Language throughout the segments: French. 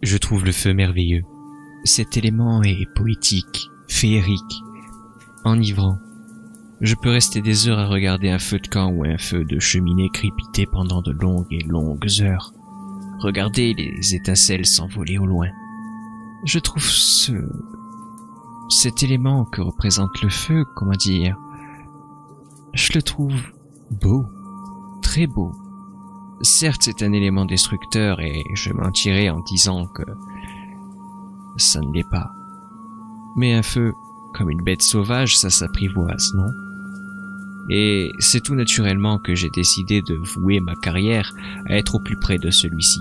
Je trouve le feu merveilleux. Cet élément est poétique, féerique, enivrant. Je peux rester des heures à regarder un feu de camp ou un feu de cheminée crépiter pendant de longues et longues heures. Regarder les étincelles s'envoler au loin. Je trouve cet élément que représente le feu, comment dire, je le trouve beau, très beau. Certes, c'est un élément destructeur et je mentirais en disant que ça ne l'est pas. Mais un feu, comme une bête sauvage, ça s'apprivoise, non? Et c'est tout naturellement que j'ai décidé de vouer ma carrière à être au plus près de celui-ci.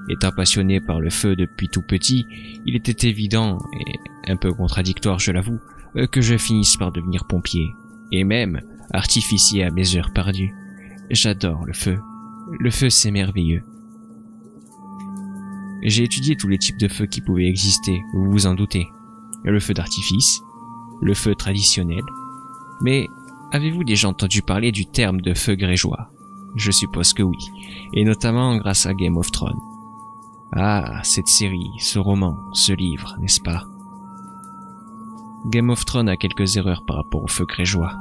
Étant passionné par le feu depuis tout petit, il était évident, et un peu contradictoire je l'avoue, que je finisse par devenir pompier, et même artificier à mes heures perdues. J'adore le feu. Le feu, c'est merveilleux. J'ai étudié tous les types de feux qui pouvaient exister, vous vous en doutez. Le feu d'artifice, le feu traditionnel. Mais avez-vous déjà entendu parler du terme de feu grégeois? Je suppose que oui, et notamment grâce à Game of Thrones. Ah, cette série, ce roman, ce livre, n'est-ce pas? Game of Thrones a quelques erreurs par rapport au feu grégeois.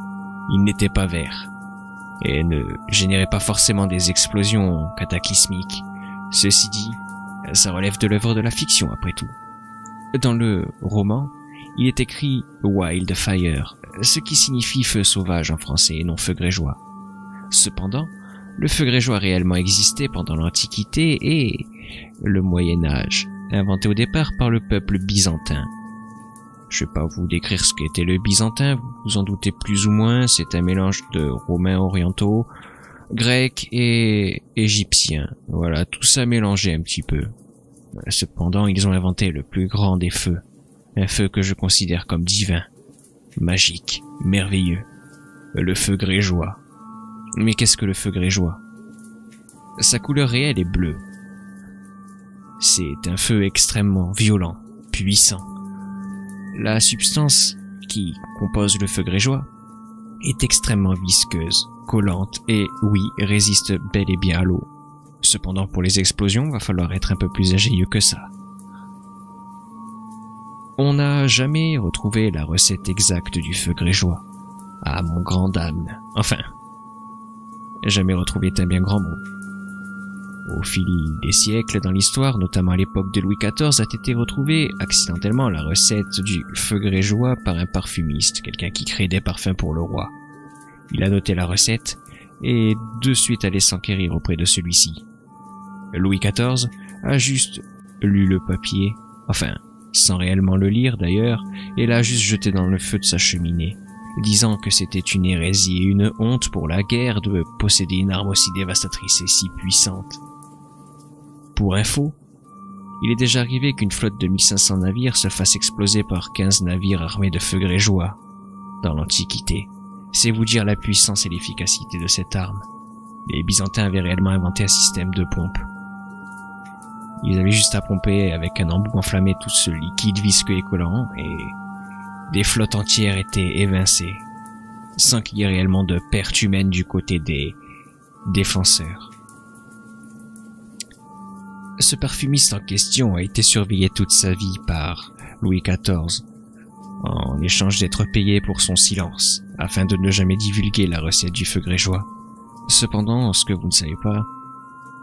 Il n'était pas vert, et ne générait pas forcément des explosions cataclysmiques. Ceci dit, ça relève de l'œuvre de la fiction après tout. Dans le roman, il est écrit Wildfire, ce qui signifie feu sauvage en français et non feu grégeois. Cependant, le feu grégeois réellement existait pendant l'Antiquité et le Moyen-Âge, inventé au départ par le peuple byzantin. Je vais pas vous décrire ce qu'était le byzantin, vous vous en doutez plus ou moins, c'est un mélange de romains orientaux, grecs et égyptiens. Voilà, tout ça mélangé un petit peu. Cependant, ils ont inventé le plus grand des feux, un feu que je considère comme divin, magique, merveilleux, le feu grégeois. Mais qu'est-ce que le feu grégeois? Sa couleur réelle est bleue. C'est un feu extrêmement violent, puissant. La substance qui compose le feu grégeois est extrêmement visqueuse, collante et, oui, résiste bel et bien à l'eau. Cependant, pour les explosions, va falloir être un peu plus ingénieux que ça. On n'a jamais retrouvé la recette exacte du feu grégeois. Ah, mon grand dame. Enfin, jamais retrouvé est un bien grand mot. Au fil des siècles dans l'histoire, notamment à l'époque de Louis XIV, a été retrouvée accidentellement la recette du feu grégeois par un parfumiste, quelqu'un qui créait des parfums pour le roi. Il a noté la recette et de suite allé s'enquérir auprès de celui-ci. Louis XIV a juste lu le papier, enfin, sans réellement le lire d'ailleurs, et l'a juste jeté dans le feu de sa cheminée, disant que c'était une hérésie et une honte pour la guerre de posséder une arme aussi dévastatrice et si puissante. Pour info, il est déjà arrivé qu'une flotte de 1500 navires se fasse exploser par 15 navires armés de feu grégeois dans l'Antiquité. C'est vous dire la puissance et l'efficacité de cette arme. Les Byzantins avaient réellement inventé un système de pompe. Ils avaient juste à pomper avec un embout enflammé tout ce liquide visqueux et collant et des flottes entières étaient évincées, sans qu'il y ait réellement de perte humaine du côté des défenseurs. Ce parfumiste en question a été surveillé toute sa vie par Louis XIV, en échange d'être payé pour son silence, afin de ne jamais divulguer la recette du feu grégeois. Cependant, ce que vous ne savez pas,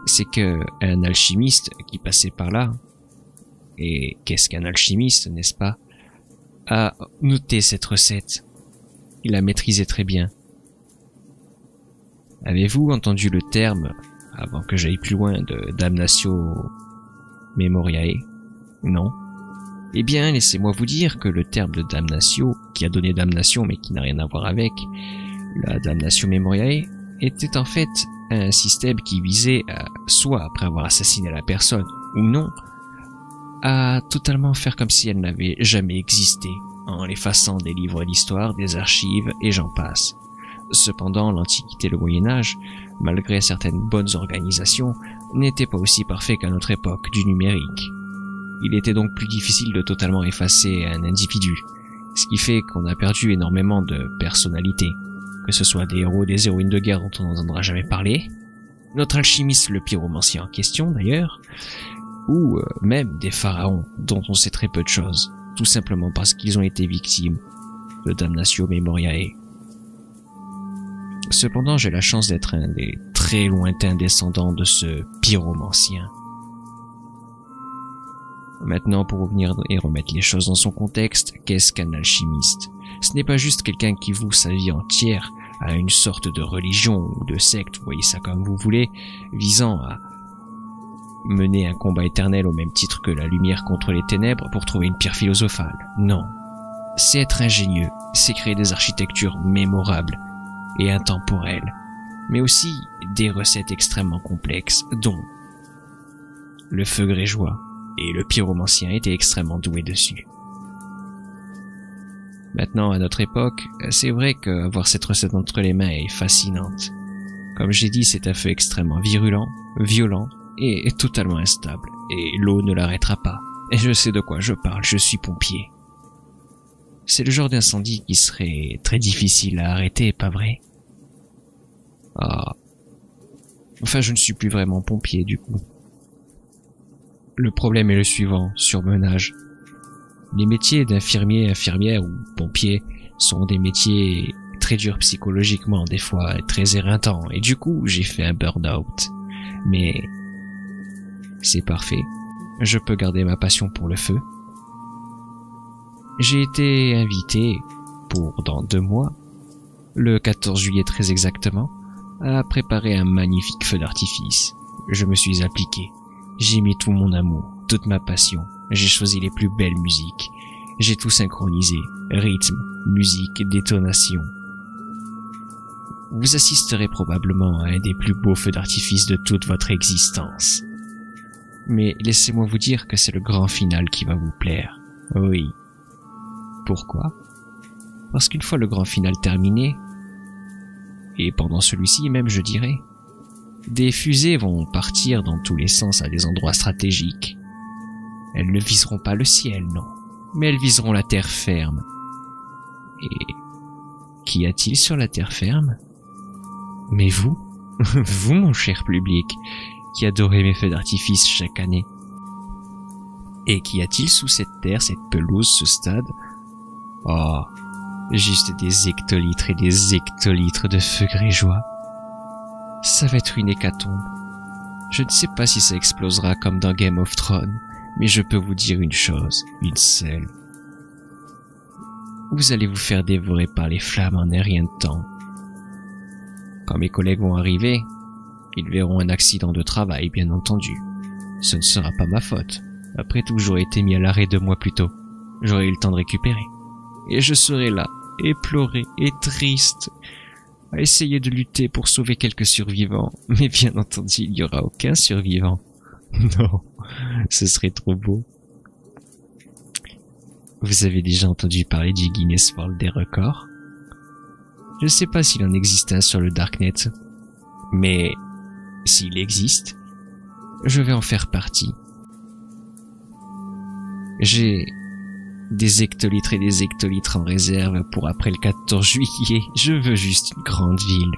c'est que un alchimiste qui passait par là, et qu'est-ce qu'un alchimiste, n'est-ce pas, a noté cette recette. Il la maîtrisait très bien. Avez-vous entendu le terme, avant que j'aille plus loin, de damnatio memoriae? Non? Eh bien, laissez-moi vous dire que le terme de damnatio, qui a donné damnation mais qui n'a rien à voir avec la damnatio memoriae, était en fait un système qui visait à, soit après avoir assassiné la personne, ou non, à totalement faire comme si elle n'avait jamais existé, en l'effaçant des livres d'histoire, des archives, et j'en passe. Cependant, l'Antiquité et le Moyen-Âge, malgré certaines bonnes organisations, n'étaient pas aussi parfaits qu'à notre époque du numérique. Il était donc plus difficile de totalement effacer un individu, ce qui fait qu'on a perdu énormément de personnalités, que ce soit des héros et des héroïnes de guerre dont on n'entendra jamais parler. Notre alchimiste, le pyromancien en question d'ailleurs, ou même des pharaons dont on sait très peu de choses, tout simplement parce qu'ils ont été victimes de damnatio memoriae. Cependant, j'ai la chance d'être un des très lointains descendants de ce pyromancien. Maintenant, pour revenir et remettre les choses dans son contexte, qu'est-ce qu'un alchimiste? Ce n'est pas juste quelqu'un qui voue sa vie entière à une sorte de religion ou de secte, vous voyez ça comme vous voulez, visant à mener un combat éternel au même titre que la lumière contre les ténèbres pour trouver une pierre philosophale. Non. C'est être ingénieux, c'est créer des architectures mémorables et intemporelles, mais aussi des recettes extrêmement complexes, dont le feu grégeois et le pyromancien étaient extrêmement doués dessus. Maintenant, à notre époque, c'est vrai qu'avoir cette recette entre les mains est fascinante. Comme j'ai dit, c'est un feu extrêmement virulent, violent et totalement instable, et l'eau ne l'arrêtera pas. Et je sais de quoi je parle, je suis pompier. C'est le genre d'incendie qui serait très difficile à arrêter, pas vrai? Ah. Enfin, je ne suis plus vraiment pompier, du coup. Le problème est le suivant, surmenage. Les métiers d'infirmier, infirmière ou pompier sont des métiers très durs psychologiquement, des fois très éreintants, et du coup, j'ai fait un burn-out. Mais c'est parfait. Je peux garder ma passion pour le feu. J'ai été invité pour dans 2 mois, le 14 juillet très exactement, à préparer un magnifique feu d'artifice. Je me suis appliqué. J'ai mis tout mon amour, toute ma passion. J'ai choisi les plus belles musiques. J'ai tout synchronisé. Rythme, musique, détonation. Vous assisterez probablement à un des plus beaux feux d'artifice de toute votre existence. Mais laissez-moi vous dire que c'est le grand final qui va vous plaire. Oui. Pourquoi? Parce qu'une fois le grand final terminé, et pendant celui-ci même je dirais, des fusées vont partir dans tous les sens à des endroits stratégiques. Elles ne viseront pas le ciel, non, mais elles viseront la terre ferme. Et qu'y a-t-il sur la terre ferme? Mais vous, vous mon cher public, qui adorez mes feux d'artifice chaque année. Et qu'y a-t-il sous cette terre, cette pelouse, ce stade? Oh, juste des hectolitres et des hectolitres de feu grégeois. Ça va être une hécatombe. Je ne sais pas si ça explosera comme dans Game of Thrones, mais je peux vous dire une chose, une seule. Vous allez vous faire dévorer par les flammes en un rien de temps. Quand mes collègues vont arriver, ils verront un accident de travail, bien entendu. Ce ne sera pas ma faute. Après tout, j'aurais été mis à l'arrêt 2 mois plus tôt. J'aurais eu le temps de récupérer. Et je serai là, éploré et triste, à essayer de lutter pour sauver quelques survivants. Mais bien entendu, il n'y aura aucun survivant. Non, ce serait trop beau. Vous avez déjà entendu parler du Guinness World des records? Je ne sais pas s'il en existe un sur le Darknet, mais s'il existe, je vais en faire partie. J'ai des hectolitres et des hectolitres en réserve pour après le 14 juillet. Je veux juste une grande ville.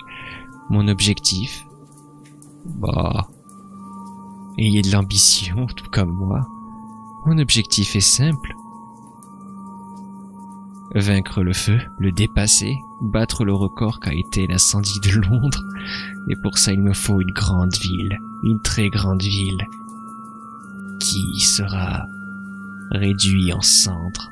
Mon objectif? Bah, ayez de l'ambition, tout comme moi. Mon objectif est simple. Vaincre le feu, le dépasser, battre le record qu'a été l'incendie de Londres. Et pour ça, il me faut une grande ville, une très grande ville, qui sera réduite en cendres